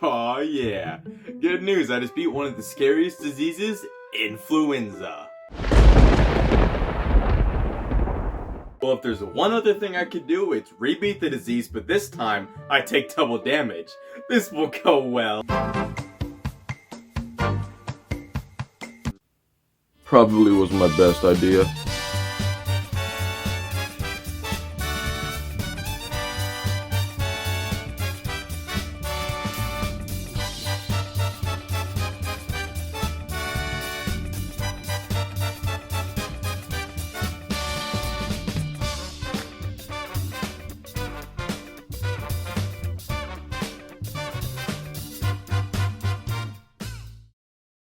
Aw yeah. Good news, I just beat one of the scariest diseases, influenza. Well, if there's one other thing I could do, it's rebeat the disease, but this time, I take double damage. This will go well. Probably was my best idea.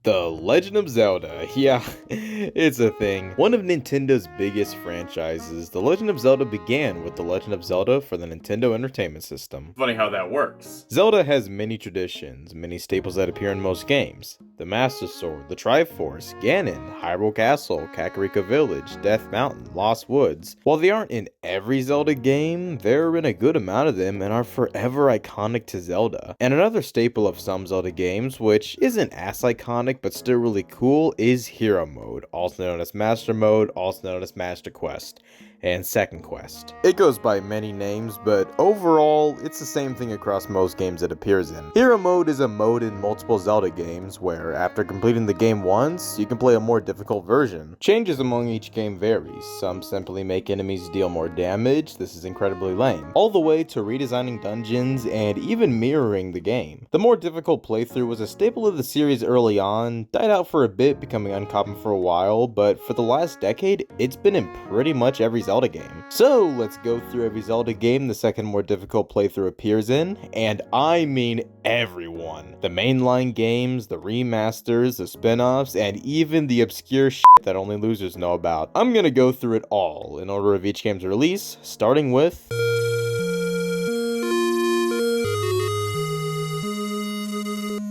The Legend of Zelda, yeah, it's a thing. One of Nintendo's biggest franchises, The Legend of Zelda began with The Legend of Zelda for the Nintendo Entertainment System. Funny how that works. Zelda has many traditions, many staples that appear in most games. The Master Sword, the Triforce, Ganon, Hyrule Castle, Kakariko Village, Death Mountain, Lost Woods. While they aren't in every Zelda game, they're in a good amount of them and are forever iconic to Zelda. And another staple of some Zelda games, which isn't as iconic but still really cool, is Hero Mode, also known as Master Mode, also known as Master Quest, and Second Quest. It goes by many names, but overall, it's the same thing across most games it appears in. Hero Mode is a mode in multiple Zelda games where, after completing the game once, you can play a more difficult version. Changes among each game varies. Some simply make enemies deal more damage, this is incredibly lame, all the way to redesigning dungeons and even mirroring the game. The more difficult playthrough was a staple of the series early on, died out for a bit, becoming uncommon for a while, but for the last decade, it's been in pretty much every Zelda game. So let's go through every Zelda game the second more difficult playthrough appears in, and I mean everyone. The mainline games, the remasters, the spin-offs, and even the obscure shit that only losers know about. I'm gonna go through it all in order of each game's release, starting with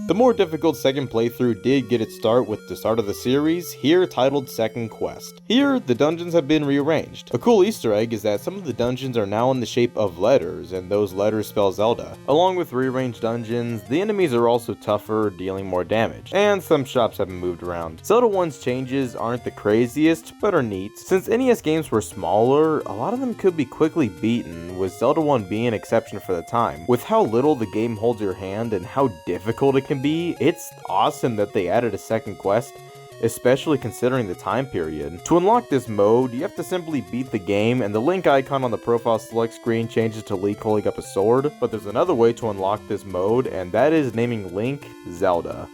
the more difficult second playthrough did get its start with the start of the series, here titled Second Quest. Here, the dungeons have been rearranged. A cool Easter egg is that some of the dungeons are now in the shape of letters, and those letters spell Zelda. Along with rearranged dungeons, the enemies are also tougher, dealing more damage, and some shops have been moved around. Zelda 1's changes aren't the craziest, but are neat. Since NES games were smaller, a lot of them could be quickly beaten, with Zelda 1 being an exception for the time. With how little the game holds your hand and how difficult it can be, it's awesome that they added a second quest, especially considering the time period. To unlock this mode, you have to simply beat the game, and the Link icon on the profile select screen changes to Link holding up a sword. But there's another way to unlock this mode, and that is naming Link Zelda.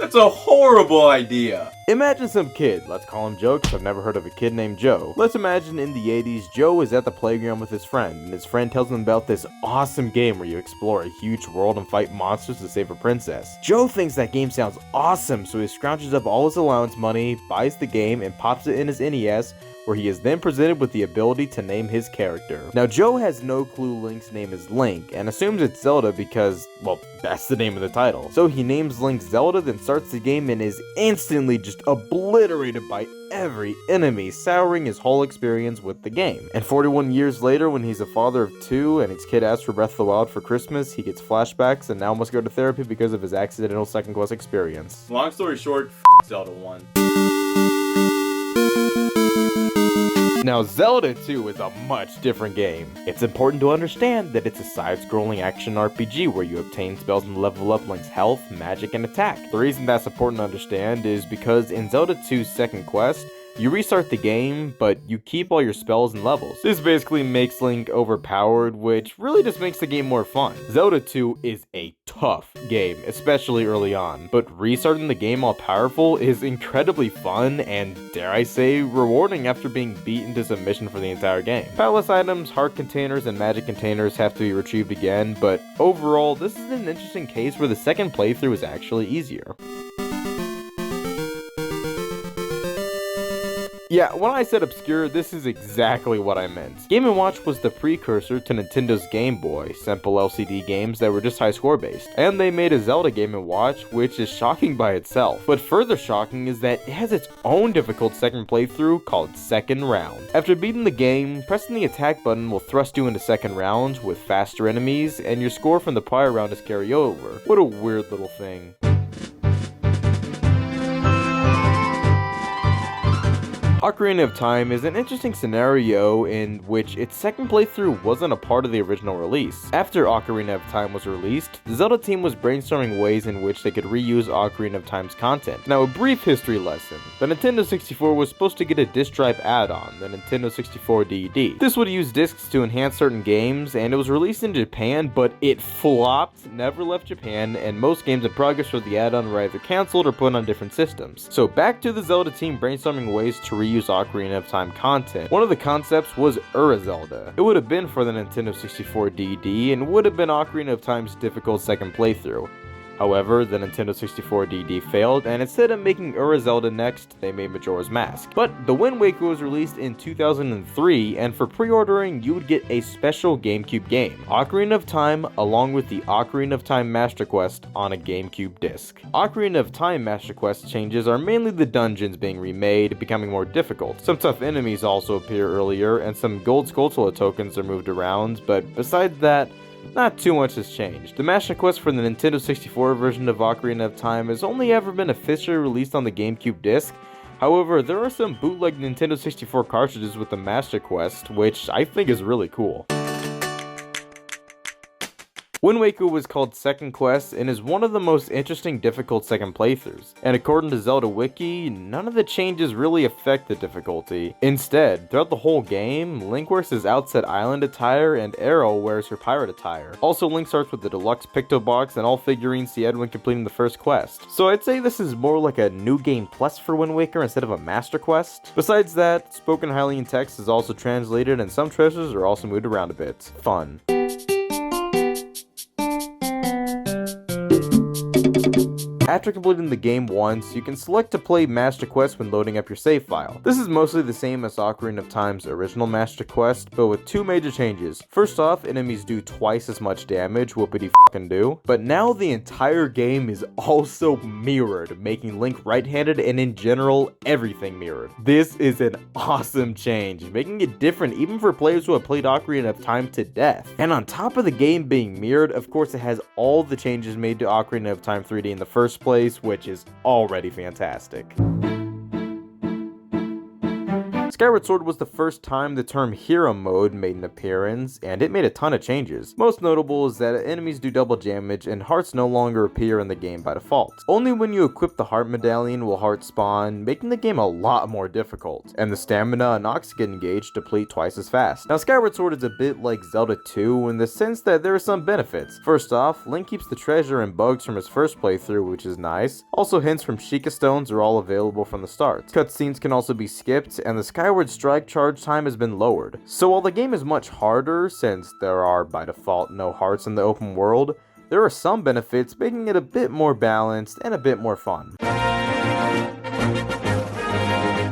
That's a horrible idea. Imagine some kid, let's call him Joe because I've never heard of a kid named Joe. Let's imagine in the 80s, Joe is at the playground with his friend, and his friend tells him about this awesome game where you explore a huge world and fight monsters to save a princess. Joe thinks that game sounds awesome, so he scrounges up all his allowance money, buys the game, and pops it in his NES, where he is then presented with the ability to name his character. Now Joe has no clue Link's name is Link, and assumes it's Zelda because, well, that's the name of the title. So he names Link Zelda, then starts the game and is instantly just obliterated by every enemy, souring his whole experience with the game. And 41 years later, when he's a father of 2 and his kid asks for Breath of the Wild for Christmas, he gets flashbacks and now must go to therapy because of his accidental second quest experience. Long story short, Zelda 1. Now, Zelda 2 is a much different game. It's important to understand that it's a side-scrolling action RPG where you obtain spells and level up Link's health, magic, and attack. The reason that's important to understand is because in Zelda 2's second quest, you restart the game, but you keep all your spells and levels. This basically makes Link overpowered, which really just makes the game more fun. Zelda 2 is a tough game, especially early on, but restarting the game all powerful is incredibly fun and, dare I say, rewarding after being beaten to submission for the entire game. Palace items, heart containers, and magic containers have to be retrieved again, but overall, this is an interesting case where the second playthrough is actually easier. Yeah, when I said obscure, this is exactly what I meant. Game & Watch was the precursor to Nintendo's Game Boy, simple LCD games that were just high score based. And they made a Zelda Game & Watch, which is shocking by itself. But further shocking is that it has its own difficult second playthrough called Second Round. After beating the game, pressing the attack button will thrust you into second round with faster enemies, and your score from the prior round is carry over. What a weird little thing. Ocarina of Time is an interesting scenario in which its second playthrough wasn't a part of the original release. After Ocarina of Time was released, the Zelda team was brainstorming ways in which they could reuse Ocarina of Time's content. Now, a brief history lesson. The Nintendo 64 was supposed to get a disc drive add-on, the Nintendo 64 DD. This would use discs to enhance certain games, and it was released in Japan, but it flopped, never left Japan, and most games in progress for the add-on were either cancelled or put on different systems. So back to the Zelda team brainstorming ways to reuse Ocarina of Time content. One of the concepts was Zelda. It would have been for the Nintendo 64 DD and would have been Ocarina of Time's difficult second playthrough. However, the Nintendo 64 DD failed, and instead of making Zelda next, they made Majora's Mask. But the Wind Waker was released in 2003, and for pre-ordering, you would get a special GameCube game, Ocarina of Time, along with the Ocarina of Time Master Quest on a GameCube disc. Ocarina of Time Master Quest changes are mainly the dungeons being remade, becoming more difficult. Some tough enemies also appear earlier, and some gold Skulltula tokens are moved around, but besides that, not too much has changed. The Master Quest for the Nintendo 64 version of Ocarina of Time has only ever been officially released on the GameCube disc. However, there are some bootleg Nintendo 64 cartridges with the Master Quest, which I think is really cool. Wind Waker was called Second Quest and is one of the most interesting difficult second playthroughs, and according to Zelda Wiki, none of the changes really affect the difficulty. Instead, throughout the whole game, Link wears his Outset Island attire and Aero wears her pirate attire. Also, Link starts with the deluxe Picto Box and all figurines he had when completing the first quest. So I'd say this is more like a New Game Plus for Wind Waker instead of a Master Quest. Besides that, spoken Hylian text is also translated and some treasures are also moved around a bit. Fun. After completing the game once, you can select to play Master Quest when loading up your save file. This is mostly the same as Ocarina of Time's original Master Quest, but with two major changes. First off, enemies do twice as much damage, whoopity fucking do. But now the entire game is also mirrored, making Link right-handed and in general, everything mirrored. This is an awesome change, making it different even for players who have played Ocarina of Time to death. And on top of the game being mirrored, of course it has all the changes made to Ocarina of Time 3D in the first place, which is already fantastic. Skyward Sword was the first time the term Hero Mode made an appearance, and it made a ton of changes. Most notable is that enemies do double damage, and hearts no longer appear in the game by default. Only when you equip the heart medallion will hearts spawn, making the game a lot more difficult. And the stamina and oxygen gauge deplete twice as fast. Now, Skyward Sword is a bit like Zelda 2 in the sense that there are some benefits. First off, Link keeps the treasure and bugs from his first playthrough, which is nice. Also, hints from Sheikah Stones are all available from the start. Cutscenes can also be skipped, and the Skyward Strike charge time has been lowered. So while the game is much harder, since there are by default no hearts in the open world, there are some benefits making it a bit more balanced and a bit more fun.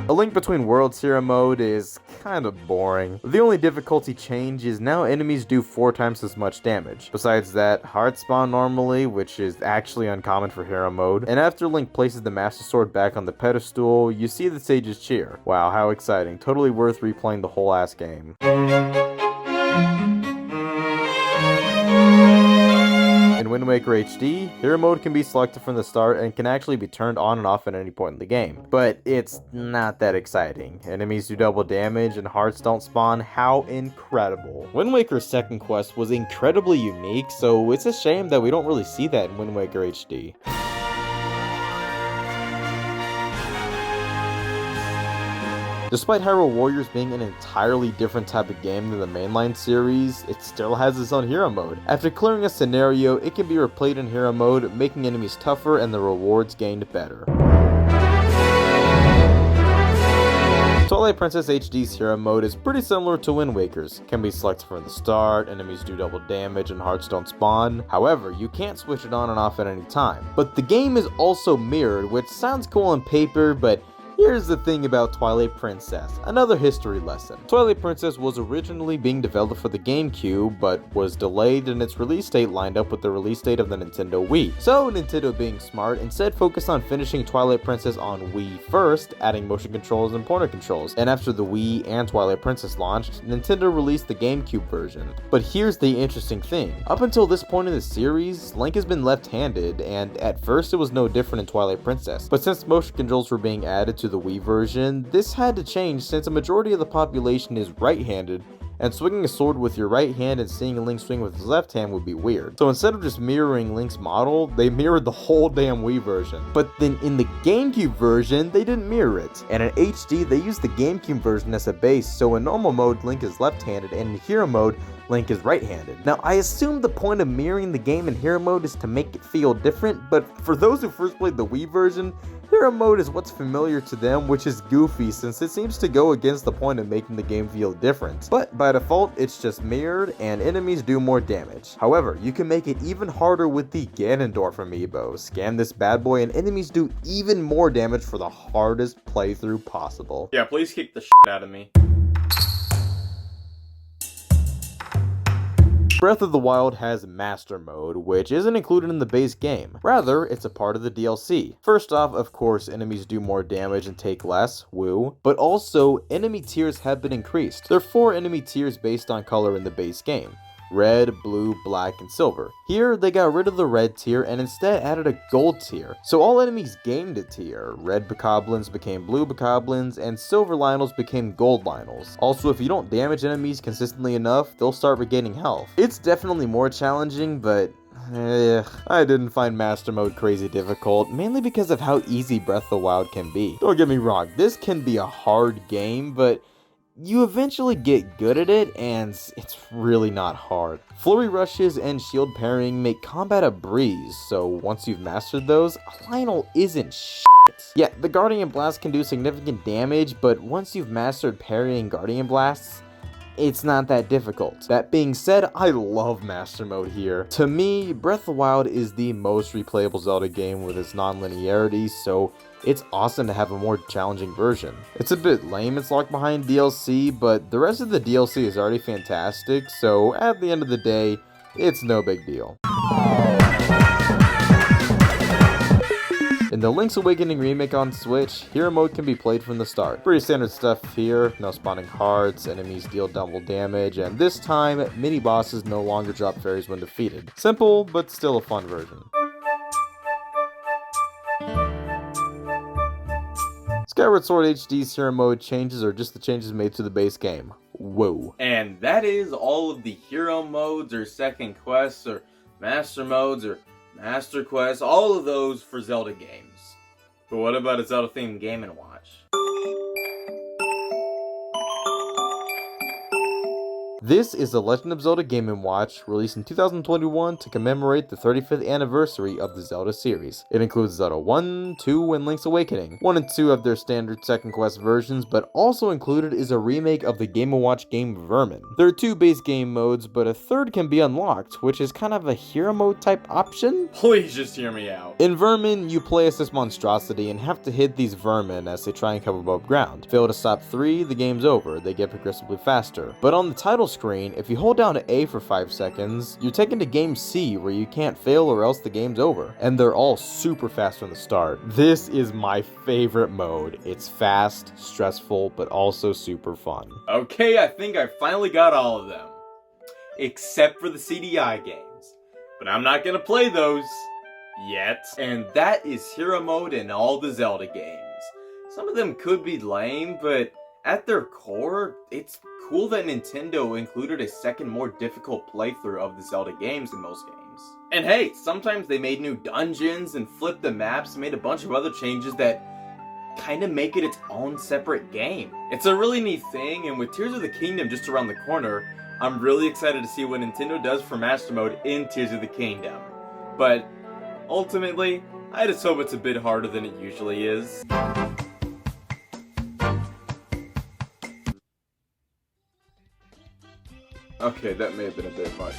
A Link Between Worlds Hero Mode is kind of boring. The only difficulty change is now enemies do 4 times as much damage. Besides that, hearts spawn normally, which is actually uncommon for Hero Mode, and after Link places the Master Sword back on the pedestal, you see the sages cheer. Wow, how exciting. Totally worth replaying the whole ass game. In Wind Waker HD, Hero Mode can be selected from the start and can actually be turned on and off at any point in the game. But it's not that exciting. Enemies do double damage and hearts don't spawn. How incredible. Wind Waker's second quest was incredibly unique, so it's a shame that we don't really see that in Wind Waker HD. Despite Hyrule Warriors being an entirely different type of game than the mainline series, it still has its own hero mode. After clearing a scenario, it can be replayed in hero mode, making enemies tougher and the rewards gained better. Twilight Princess HD's hero mode is pretty similar to Wind Waker's. Can be selected from the start, enemies do double damage and hearts don't spawn. However, you can't switch it on and off at any time. But the game is also mirrored, which sounds cool on paper, but Here's the thing about Twilight Princess, another history lesson. Twilight Princess was originally being developed for the GameCube, but was delayed and its release date lined up with the release date of the Nintendo Wii. So Nintendo, being smart, instead focused on finishing Twilight Princess on Wii first, adding motion controls and pointer controls. And after the Wii and Twilight Princess launched, Nintendo released the GameCube version. But here's the interesting thing. Up until this point in the series, Link has been left-handed, and at first it was no different in Twilight Princess. But since motion controls were being added to the Wii version, this had to change since a majority of the population is right-handed, and swinging a sword with your right hand and seeing Link swing with his left hand would be weird. So instead of just mirroring Link's model, they mirrored the whole damn Wii version. But then in the GameCube version, they didn't mirror it. And in HD, they used the GameCube version as a base, so in normal mode, Link is left-handed, and in hero mode, Link is right-handed. Now, I assume the point of mirroring the game in hero mode is to make it feel different, but for those who first played the Wii version, hero mode is what's familiar to them, which is goofy since it seems to go against the point of making the game feel different. But by default, it's just mirrored and enemies do more damage. However, you can make it even harder with the Ganondorf amiibo. Scan this bad boy and enemies do even more damage for the hardest playthrough possible. Yeah, please kick the shit out of me. Breath of the Wild has Master Mode, which isn't included in the base game. Rather, it's a part of the DLC. First off, of course, enemies do more damage and take less, woo. But also, enemy tiers have been increased. There are 4 enemy tiers based on color in the base game. Red, blue, black, and silver. Here, they got rid of the red tier and instead added a gold tier. So all enemies gained a tier. Red bokoblins became blue bokoblins, and silver Lionels became gold Lionels. Also, if you don't damage enemies consistently enough, they'll start regaining health. It's definitely more challenging, but I didn't find Master Mode crazy difficult, mainly because of how easy Breath of the Wild can be. Don't get me wrong, this can be a hard game, but you eventually get good at it, and it's really not hard. Flurry rushes and shield parrying make combat a breeze, so once you've mastered those, a Lionel isn't shit. Yeah, the Guardian Blast can do significant damage, but once you've mastered parrying Guardian Blasts, it's not that difficult. That being said, I love Master Mode here. To me, Breath of the Wild is the most replayable Zelda game with its non-linearity, so it's awesome to have a more challenging version. It's a bit lame it's locked behind DLC, but the rest of the DLC is already fantastic, so at the end of the day, it's no big deal. In the Link's Awakening remake on Switch, hero mode can be played from the start. Pretty standard stuff here, no spawning hearts, enemies deal double damage, and this time, mini-bosses no longer drop fairies when defeated. Simple, but still a fun version. Skyward Sword HD's hero mode changes are just the changes made to the base game. Whoa. And that is all of the hero modes or second quests or master modes or master quests, all of those for Zelda games. But what about a Zelda themed Game & Watch? This is the Legend of Zelda Game & Watch, released in 2021 to commemorate the 35th anniversary of the Zelda series. It includes Zelda 1, 2, and Link's Awakening. 1 and 2 have their standard second quest versions, but also included is a remake of the Game & Watch game Vermin. There are 2 base game modes, but a third can be unlocked, which is kind of a hero mode type option. Please just hear me out. In Vermin, you play as this monstrosity and have to hit these vermin as they try and come above ground. Fail to stop 3, the game's over. They get progressively faster. But on the title screen, if you hold down A for 5 seconds, you're taken to game C where you can't fail or else the game's over. And they're all super fast from the start. This is my favorite mode. It's fast, stressful, but also super fun. Okay, I think I finally got all of them. Except for the CDI games. But I'm not gonna play those. Yet. And that is hero mode in all the Zelda games. Some of them could be lame, but at their core, it's cool that Nintendo included a second, more difficult playthrough of the Zelda games in most games. And hey, sometimes they made new dungeons and flipped the maps and made a bunch of other changes that kind of make it its own separate game. It's a really neat thing, and with Tears of the Kingdom just around the corner, I'm really excited to see what Nintendo does for Master Mode in Tears of the Kingdom. But ultimately, I just hope it's a bit harder than it usually is. Okay, that may have been a bit much.